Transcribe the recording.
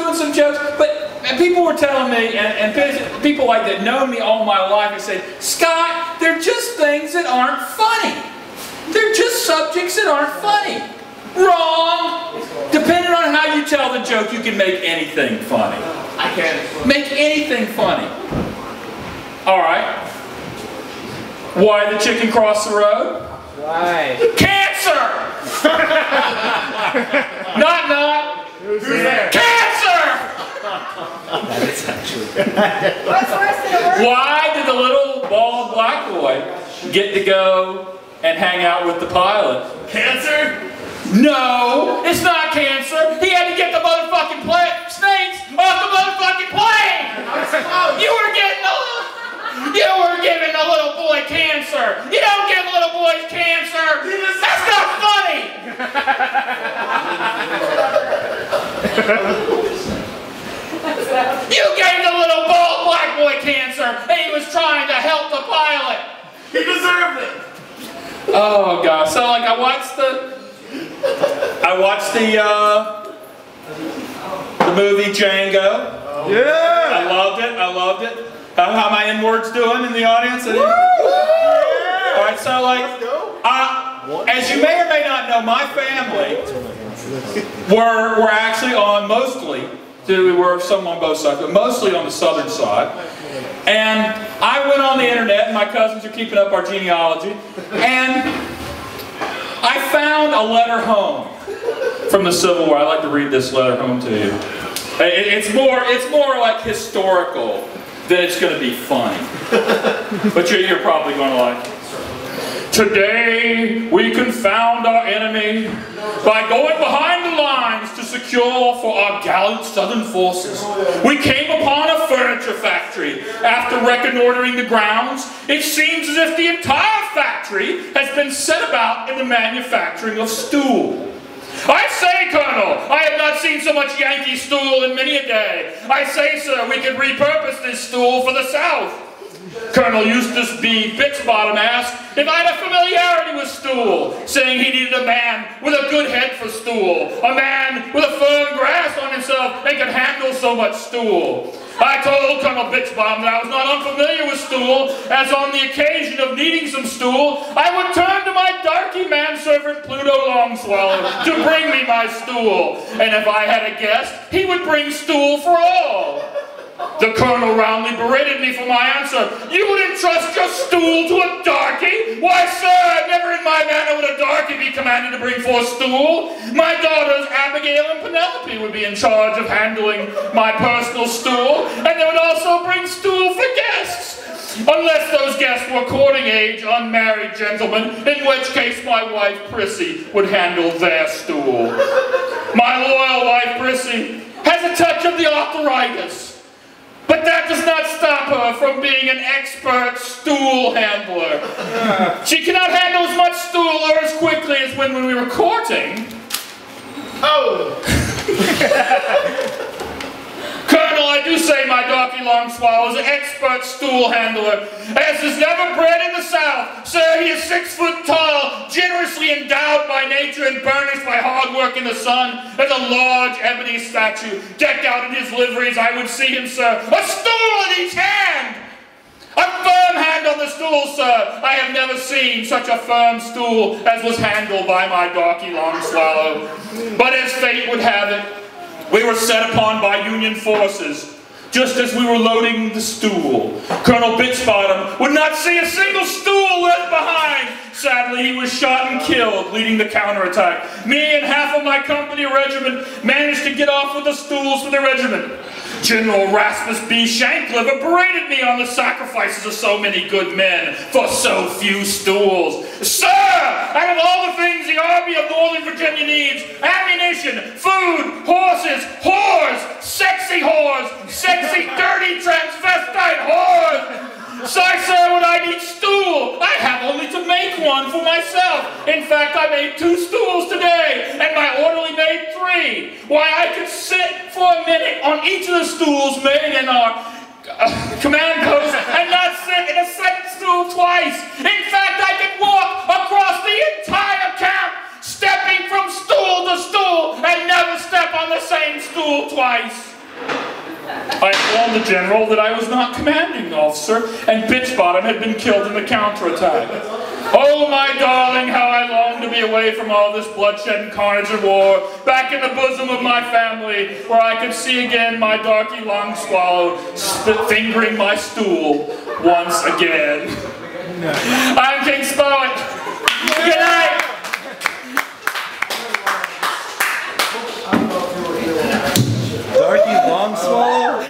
doing some jokes, but people were telling me, and people like that know me all my life, and said, Scott, they're just things that aren't funny. They're just subjects that aren't funny. Wrong! Depending on how you tell the joke, you can make anything funny. I can. Make anything funny. Alright. Why the chicken crossed the road? Why? Cancer! Not. Who's there? Cancer! That is actually What's worse than a word? Why did the little bald black boy get to go and hang out with the pilot? Cancer? No, it's not cancer. He had to get the motherfucking snakes off the motherfucking plane. You were giving the little boy cancer. You don't give little boys cancer. That's not funny. You gave the little bald black boy cancer, and he was trying to help the pilot. He deserved it. Oh gosh! So like I watched the movie Django. Yeah. I loved it. How my N-words doing in the audience? Woo! Yeah. All right, so like, as you may or may not know, my family were actually on mostly. We were some on both sides, but mostly on the southern side. And I went on the internet, and my cousins are keeping up our genealogy, and I found a letter home from the Civil War. I'd like to read this letter home to you. It's more like historical than it's going to be funny. But you're probably going to like it. Today, we confound our enemy by going behind the lines to secure for our gallant Southern forces. We came upon a furniture factory. After reconnoitering the grounds, it seems as if the entire factory has been set about in the manufacturing of stool. I say, Colonel, I have not seen so much Yankee stool in many a day. I say, sir, we could repurpose this stool for the South. Colonel Eustace B. Bitsbottom asked if I had a familiarity with stool, saying he needed a man with a good head for stool, a man with a firm grasp on himself and could handle so much stool. I told Colonel Bitsbottom that I was not unfamiliar with stool, as on the occasion of needing some stool, I would turn to my darky manservant Pluto Longswallow to bring me my stool, and if I had a guest, he would bring stool for all. The Colonel roundly berated me for my answer. You would entrust your stool to a darky? Why, sir, never in my manner would a darky be commanded to bring forth stool. My daughters, Abigail and Penelope, would be in charge of handling my personal stool, and they would also bring stool for guests. Unless those guests were courting age, unmarried gentlemen, in which case my wife, Prissy, would handle their stool. My loyal wife, Prissy, has a touch of the arthritis. But that does not stop her from being an expert stool handler. She cannot handle as much stool or as quickly as when we were courting. Oh! Colonel, I do say my darky Longswallow is an expert stool handler, as is never bred in the South. Sir, he is 6 foot tall, generously endowed by nature and burnished by hard work in the sun. As a large ebony statue, decked out in his liveries, I would see him, sir. A stool in each hand! A firm hand on the stool, sir. I have never seen such a firm stool as was handled by my darky Longswallow. But as fate would have it, we were set upon by Union forces, just as we were loading the stool. Colonel Bitsbottom would not see a single stool left behind. Sadly, he was shot and killed, leading the counterattack. Me and half of my company regiment managed to get off with the stools for the regiment. General Rasmus B. Shankliver berated me on the sacrifices of so many good men for so few stools. Sir, out of all the things the Army of Northern Virginia needs, ammunition, food, horses, whores, sexy dirty transvestite whores. So I said, when I need stool, I have only to make one for myself. In fact, I made 2 stools today, and my orderly made 3. Why, I could sit for a minute on each of the stools made in our command post and not sit in a second stool twice. In fact, I could walk across the entire camp, stepping from stool to stool, and never step on the same stool twice. I informed the general that I was not commanding officer, and Bitchbottom had been killed in the counterattack. Oh, my darling, how I long to be away from all this bloodshed and carnage and war, back in the bosom of my family, where I could see again my darky long swallow fingering my stool once again. I'm King Spo-it.